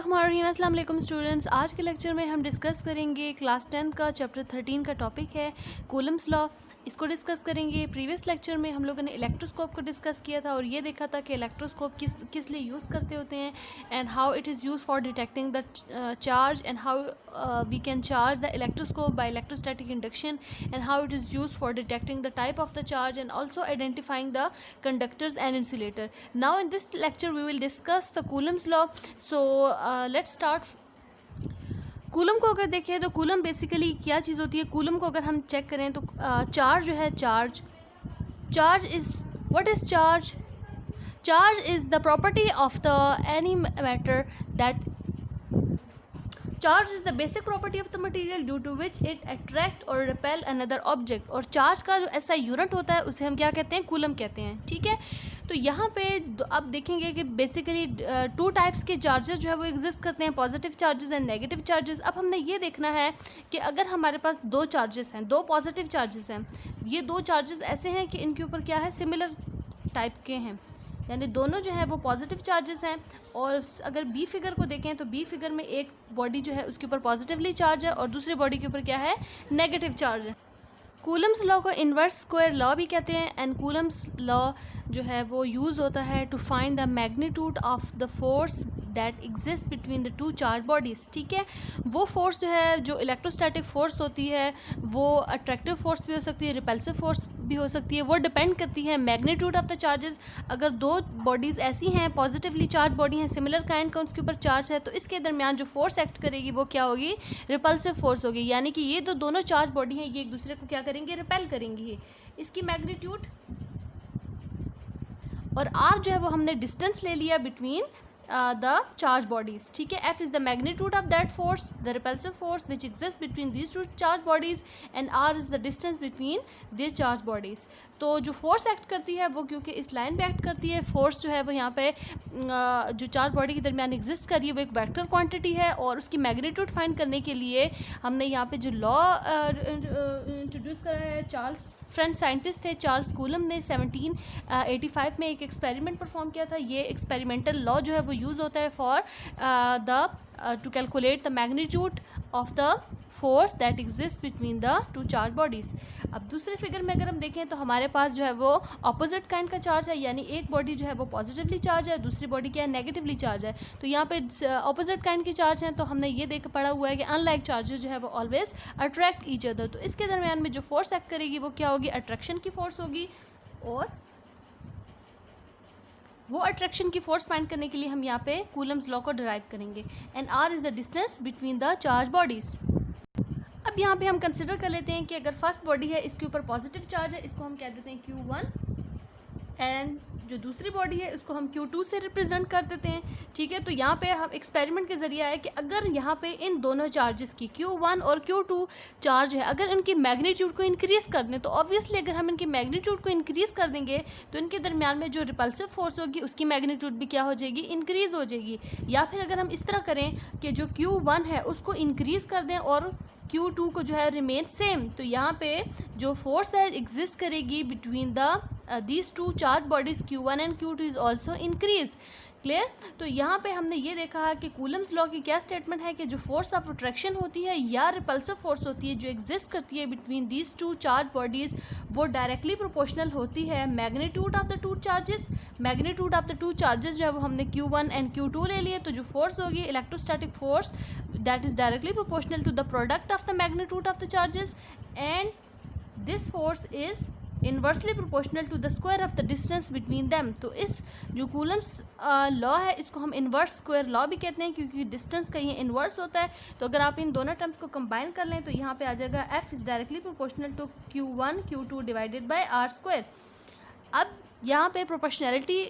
बिस्मिल्लाहिर्रहमानिर्रहीम। अस्सलाम वालेकुम स्टूडेंट्स। आज के लेक्चर में हम डिस्कस करेंगे क्लास 10 का चैप्टर 13 का टॉपिक है कूलम्स लॉ। इसको डिस्कस करेंगे। प्रीवियस लेक्चर में हम लोगों ने इलेक्ट्रोस्कोप को डिस्कस किया था और ये देखा था कि इलेक्ट्रोस्कोप किस लिए यूज़ करते होते हैं and how it is use for detecting the charge and how we can charge the electroscope by electrostatic induction and how it is use for detecting the type of the charge and also identifying the conductors and insulator. Now in this lecture we will discuss the Coulomb's law. So let's start. Coulomb को अगर देखें तो coulomb basically क्या चीज़ होती है। Coulomb को अगर हम चेक करें तो चार्ज जो है, charge is what is charge? Charge is the property of the any matter that charge is the basic property of the material due to which it attract और रिपेल अनदर ऑब्जेक्ट। और charge का जो ऐसा unit होता है उसे हम क्या कहते हैं? कूलम कहते हैं। ठीक है, तो यहाँ पे अब देखेंगे कि बेसिकली टू टाइप्स के चार्जेस जो है वो एग्जिस्ट करते हैं, positive charges and negative charges. अब हमने ये देखना है कि अगर हमारे पास दो चार्जेस हैं, दो पॉजिटिव चार्जेस हैं, ये दो चार्जेस ऐसे हैं कि इनके ऊपर क्या है, सिमिलर टाइप के हैं, यानी दोनों जो है वो पॉजिटिव चार्जेस हैं। और अगर बी फिगर को देखें तो बी फिगर में एक बॉडी जो है उसके ऊपर पॉजिटिवली चार्ज है और दूसरी बॉडी के ऊपर क्या है, नेगेटिव चार्ज है। कूलम्स लॉ को इन्वर्स स्क्वायर लॉ भी कहते हैं एंड कूलम्स लॉ जो है वो यूज़ होता है to find the magnitude of the force that exist between the two charge bodies. ठीक है, वो फोर्स जो है, जो इलेक्ट्रोस्टैटिक फोर्स होती है, वो अट्रैक्टिव फोर्स भी हो सकती है, रिपल्सिव फोर्स भी हो सकती है। वो डिपेंड करती है मैग्नीट्यूड ऑफ द चार्जेस। अगर दो बॉडीज़ ऐसी हैं, पॉजिटिवली चार्ज बॉडी हैं, सिमिलर काइंड का उसके ऊपर चार्ज है, तो इसके दरमियान जो फोर्स एक्ट करेगी वो क्या होगी, रिपल्सिव फोर्स होगी। यानी कि ये दोनों चार्ज बॉडी हैं, ये एक दूसरे को क्या करेंगे, रिपेल करेंगी। इसकी मैग्नीट्यूड और आर जो है वो हमने डिस्टेंस ले लिया बिटवीन द चार्ज बॉडीज़। ठीक है, F is the magnitude of that force, the repulsive force which exist between these two charge bodies and R is the distance between this charge bodies. तो जो force act करती है वो क्योंकि इस line पे एक्ट करती है, फोर्स जो है वो यहाँ पे जो चार्ज बॉडी के दरमियान एग्जिस्ट कर रही है वो एक वेक्टर क्वांटिटी है। और उसकी मैग्नीट्यूड फाइंड करने के लिए हमने यहाँ पे जो लॉ इंट्रोड्यूस करा है, चार्ल्स फ्रेंच साइंटिस्ट थे चार्ल्स कूलम ने 1785 में एक एक्सपेरिमेंट परफॉर्म किया था। ये एक्सपेरिमेंटल लॉ जो है वो यूज़ होता है for to calculate the magnitude of the force that exist between the two charge bodies. अब दूसरे फिगर में अगर हम देखें तो हमारे पास जो है वो अपोजिट काइंड का चार्ज है, यानी एक बॉडी जो है वो पॉजिटिवली चार्ज है, दूसरी बॉडी क्या है, नेगेटिवली चार्ज है। तो यहाँ पे अपोजिट काइंड के चार्ज हैं, तो हमने ये देख पढ़ा हुआ है कि अनलाइक चार्जेस जो है वो ऑलवेज अट्रैक्ट ईच अदर। तो इसके दरमियान में जो फोर्स एक्ट करेगी वो क्या होगी, अट्रैक्शन की फोर्स होगी। और वो अट्रैक्शन की फोर्स फाइंड करने के लिए हम यहाँ पे कूलम्स लॉ को डिराइव करेंगे and R is the distance between the charge bodies. अब यहाँ पे हम कंसिडर कर लेते हैं कि अगर फर्स्ट बॉडी है इसके ऊपर पॉजिटिव चार्ज है, इसको हम कह देते हैं Q1 एंड जो दूसरी बॉडी है उसको हम Q2 से रिप्रेजेंट कर देते हैं। ठीक है, तो यहाँ पे हम एक्सपेरिमेंट के ज़रिए आए कि अगर यहाँ पे इन दोनों चार्जेस की Q1 और Q2 चार्ज है, अगर इनकी मैग्नीट्यूड को इंक्रीज़ कर दें तो ऑब्वियसली अगर हम इनकी मैग्नीट्यूड को इंक्रीज़ कर देंगे तो इनके दरमियान में जो रिपल्सिव फोर्स होगी उसकी मैग्नीट्यूड भी क्या हो जाएगी, इंक्रीज़ हो जाएगी। या फिर अगर हम इस तरह करें कि जो Q1 है उसको इंक्रीज़ कर दें और Q2 को जो है रिमेन सेम, तो यहाँ पे जो फोर्स है एग्जिस्ट करेगी between the these two charge bodies Q1 and Q2 is also increase. Clear? तो यहाँ पे हमने ये देखा है कि कूलम्स लॉ की क्या स्टेटमेंट है कि जो फोर्स ऑफ अट्रैक्शन होती है या रिपल्सिव फोर्स होती है जो एग्जिस्ट करती है between these two charge bodies वो डायरेक्टली प्रोपोर्शनल होती है magnitude of the two charges. Magnitude of the two charges जो है वो हमने Q1 एंड Q2 ले लिए, तो जो फोर्स होगी electrostatic force that is directly proportional to the product of the magnitude of the charges and this force is inversely proportional to the square of the distance between them। तो इस जो Coulomb's law है इसको हम inverse square law भी कहते हैं क्योंकि डिस्टेंस का ये इन्वर्स होता है। तो अगर आप इन दोनों टर्म्स को कंबाइन कर लें तो यहाँ पे आ जाएगा F is directly proportional to Q1 Q2 divided by R square. अब यहाँ पे प्रोपोर्शनैलिटी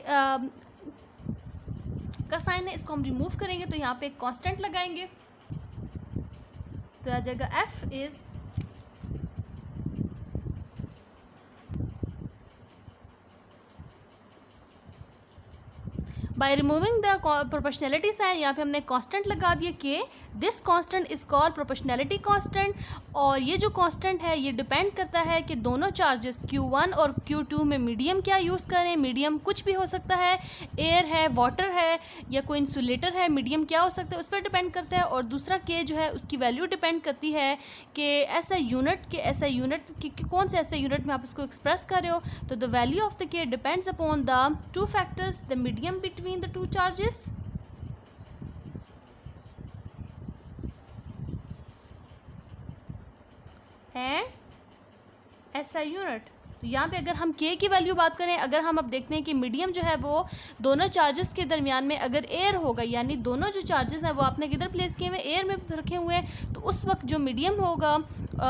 का साइन है, इसको हम रिमूव करेंगे तो यहाँ पे एक कांस्टेंट लगाएंगे तो आ जाएगा F is by removing the proportionality sign यहाँ पे हमने कांस्टेंट लगा दिया कि this constant is called proportionality constant, और ये जो कांस्टेंट है ये डिपेंड करता है कि दोनों चार्जेस Q1 और Q2 में मीडियम क्या यूज़ करें। मीडियम कुछ भी हो सकता है, एयर है, वाटर है या कोई इंसुलेटर है, मीडियम क्या हो सकता है उस पर डिपेंड करता है। और दूसरा K जो है उसकी वैल्यू डिपेंड करती है कि SI यूनिट के SI यूनिट की कौन से SI यूनिट में आप इसको एक्सप्रेस कर रहे हो। तो the value of the K depends upon the two factors, the medium between the two charges and SI unit. तो यहाँ पे अगर हम K की वैल्यू बात करें, अगर हम अब देखते हैं कि मीडियम जो है वो दोनों चार्जेस के दरमियान में अगर एयर होगा, यानी दोनों जो चार्जेस हैं वो आपने किधर प्लेस किए हुए, एयर में रखे हुए हैं, तो उस वक्त जो मीडियम होगा,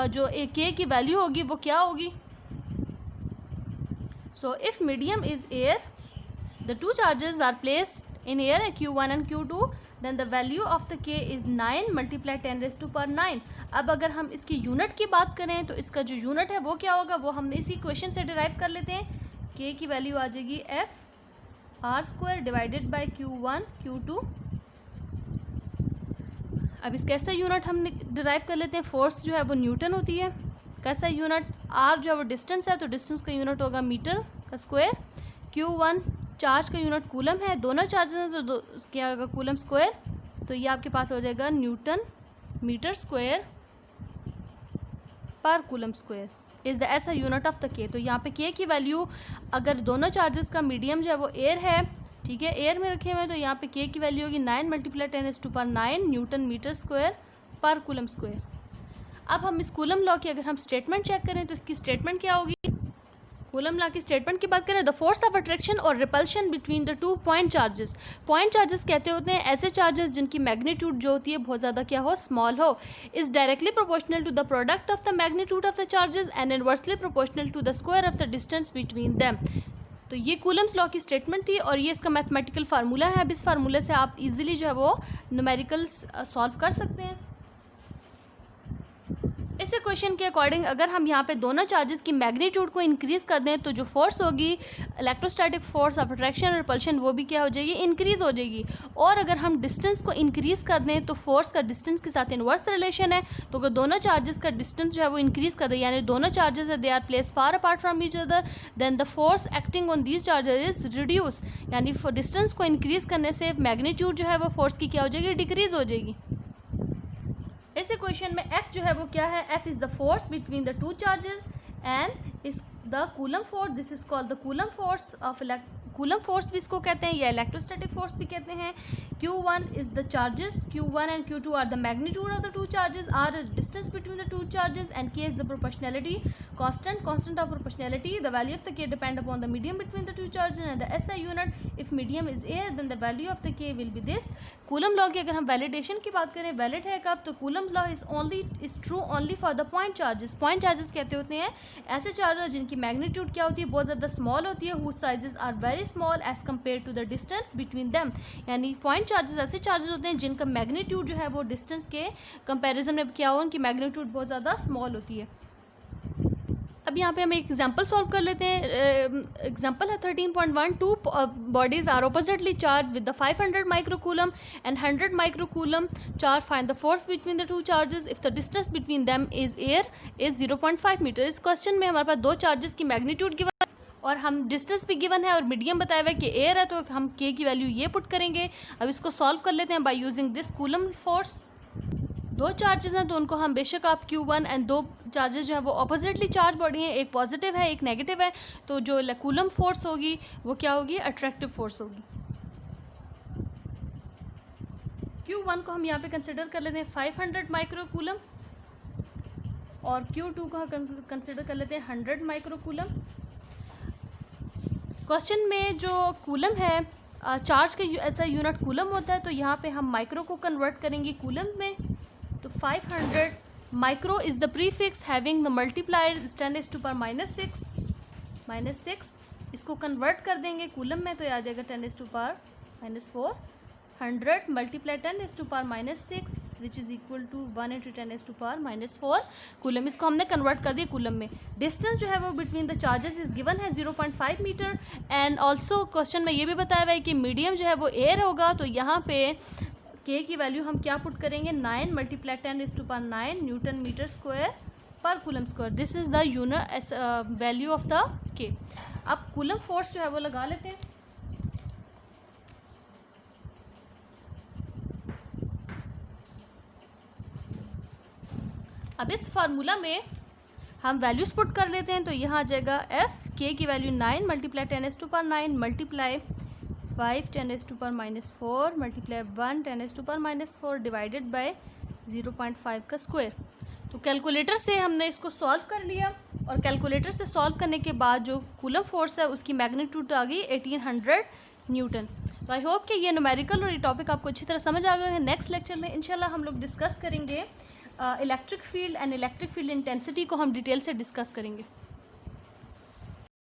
जो K की वैल्यू होगी वो क्या होगी। So if medium is air, the two charges are placed in air Q1 and Q2, then the value of the K is 9 multiply 10 raised to power 9। अब अगर हम इसकी यूनिट की बात करें तो इसका जो यूनिट है वो क्या होगा, वो हमने इसी क्वेश्चन से डिराइव कर लेते हैं। K की वैल्यू आ जाएगी F(r²) divided by Q1 Q2। अब इसका ऐसा यूनिट हम डिराइव कर लेते हैं। फोर्स जो है वो न्यूटन होती है, कैसा यूनिट, R जो है वो डिस्टेंस है तो डिस्टेंस का यूनिट होगा मीटर का स्क्वायर। Q1 चार्ज का यूनिट कूलम है, दोनों चार्जेस हैं तो क्या होगा कूलम स्क्वायर, तो ये आपके पास हो जाएगा Newton metre square per coulomb square is the SI unit of the K। तो यहाँ पे K की वैल्यू अगर दोनों चार्जेस का मीडियम जो है वो एयर है, ठीक है, एयर में रखे हुए हैं, तो यहाँ पे K की वैल्यू होगी 9 multiply 10 raised to power 9 newton metre square per coulomb square. अब हम इस कूलम लॉ की अगर हम स्टेटमेंट चेक करें तो इसकी स्टेटमेंट क्या होगी। कूलम लॉ की स्टेटमेंट की बात करें, द फोर्स ऑफ अट्रैक्शन और repulsion between the two point charges. Point charges कहते होते हैं ऐसे चार्जेस जिनकी मैग्नीट्यूड जो होती है बहुत ज़्यादा क्या हो, स्मॉल हो, is directly proportional to the product of the magnitude of the charges and inversely proportional to the square of the distance between them. तो ये कूलम्स लॉ की स्टेटमेंट थी और ये इसका मैथमेटिकल फार्मूला है। अब इस फार्मूले से आप इजीली जो है वो न्यूमेरिकल्स सॉल्व कर सकते हैं। इस क्वेश्चन के अकॉर्डिंग अगर हम यहाँ पे दोनों चार्जेस की मैग्नीट्यूड को इंक्रीज़ कर दें तो जो फोर्स होगी, इलेक्ट्रोस्टैटिक फोर्स ऑफ अट्रैक्शन और रिपल्शन, वो भी क्या हो जाएगी, इंक्रीज़ हो जाएगी। और अगर हम डिस्टेंस को इंक्रीज़ कर दें तो फोर्स का डिस्टेंस के साथ इन्वर्स रिलेशन है। तो अगर दोनों चार्जेस का डिस्टेंस जो है वो इंक्रीज़ कर दें, यानी दोनों चार्जेस है they are place far apart from each other, then the force acting on these charges is reduce, यानी डिस्टेंस को इंक्रीज़ करने से मैग्नीट्यूड जो है वो फोर्स की क्या हो जाएगी, डिक्रीज़ हो जाएगी। इस इक्वेशन में F जो है वो क्या है, F is the force between the two charges and is the coulomb force, this is called the coulomb force of coulomb force भी इसको कहते हैं या इलेक्ट्रोस्टैटिक फोर्स भी कहते हैं। Q1 is the charges, Q1 and Q2 are the magnitude of the two charges, R distance between the two charges and K is the proportionality constant of proportionality. The value of the K depend upon the medium between the two charges and the SI unit. If medium is air then the value of the K will be this. Coulomb law की अगर हम validation की बात करें, valid है कब, तो coulomb law is true only for the point charges. Point charges कहते होते हैं ऐसे चार्जेस जिनकी मैग्नीट्यूड क्या होती है, बहुत ज़्यादा स्मॉल होती है, whose sizes are very small as compare to the distance between them. यानी पॉइंट चार्जेस ऐसे चार्जेस होते हैं जिनका मैग्नीट्यूड जो है वो डिस्टेंस के कंपैरिजन में क्या हो, उनकी मैग्नीट्यूड बहुत ज़्यादा स्मॉल होती है। अब यहाँ पे हम एक एग्जांपल सॉल्व कर लेते हैं। एग्जांपल है 13.1, two bodies are oppositely charge with the 500 microcoulomb and 100 microcoulomb charge. Find the force between the two charges if the distance between them is air is 0.5 metre. इस क्वेश्चन में हमारे पास दो charges की magnitude given और हम distance भी given है और मीडियम बताया हुआ है कि एयर है, तो हम K की वैल्यू ये पुट करेंगे। अब इसको सॉल्व कर लेते हैं by using this coulomb force. दो चार्जेस हैं तो उनको हम बेशक आप Q1 एंड दो चार्जेस जो है वो ऑपोजिटली चार्ज बॉडी हैं, एक पॉजिटिव है एक नेगेटिव है, तो जो कूलम फोर्स होगी वो क्या होगी, अट्रैक्टिव फोर्स होगी। Q1 को हम यहाँ पे कंसिडर कर लेते हैं 500 माइक्रोकूलम और Q2 को कंसिडर कर लेते हैं 100 माइक्रोकूलम। क्वेश्चन में जो कूलम है, चार्ज का ऐसा यूनिट कूलम होता है, तो यहाँ पे हम माइक्रो को कन्वर्ट करेंगे कूलम में। तो 500 micro is the prefix having the multiplier 10⁻⁻6 -6। इसको कन्वर्ट कर देंगे कूलम में तो आ जाएगा 10⁻⁻4। 100 multiply 10⁻⁻6 which is equal to 1 × 10⁻⁻⁴ coulomb. इसको हमने कन्वर्ट कर दिया कूलम में। डिस्टेंस जो है वो between the charges is given है 0.5 मीटर। एंड ऑल्सो क्वेश्चन में ये भी बताया हुआ है कि मीडियम जो है वो एयर होगा, तो यहाँ पे के की वैल्यू हम क्या पुट करेंगे, 9 × 10⁹ Newton metre square per coulomb square. This is the unit value of the के। अब कूलम फोर्स जो है वो लगा लेते हैं। अब इस फार्मूला में हम वैल्यूज पुट कर लेते हैं, तो यहाँ आ जाएगा एफ के की value 9 × 10⁻⁹ multiply 5 10⁻⁻⁴ multiply 1 10⁻⁻⁴ divided by 0.5 का स्क्वायर। तो कैलकुलेटर से हमने इसको सॉल्व कर लिया, और कैलकुलेटर से सॉल्व करने के बाद जो कूलम फोर्स है उसकी मैग्नीट्यूड आ गई 1800 न्यूटन। तो आई होप कि ये न्यूमेरिकल और ये टॉपिक आपको अच्छी तरह समझ आ गया है। नेक्स्ट लेक्चर में इंशाल्लाह हम लोग डिस्कस करेंगे electric field and electric field intensity को हम डिटेल से डिस्कस करेंगे।